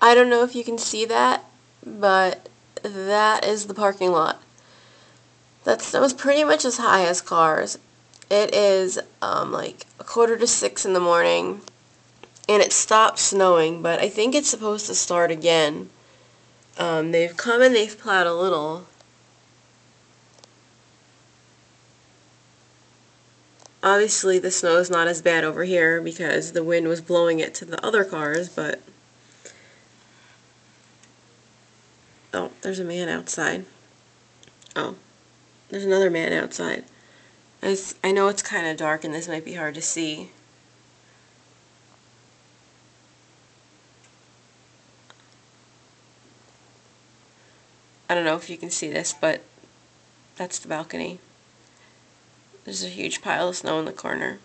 I don't know if you can see that, but that is the parking lot. That was pretty much as high as cars. It is like 5:45 in the morning, and it stopped snowing, but I think it's supposed to start again. They've come and they've plowed a little. Obviously, the snow is not as bad over here because the wind was blowing it to the other cars, but... Oh, there's a man outside. Oh, there's another man outside. I know it's kind of dark and this might be hard to see. I don't know if you can see this, but that's the balcony. There's a huge pile of snow in the corner.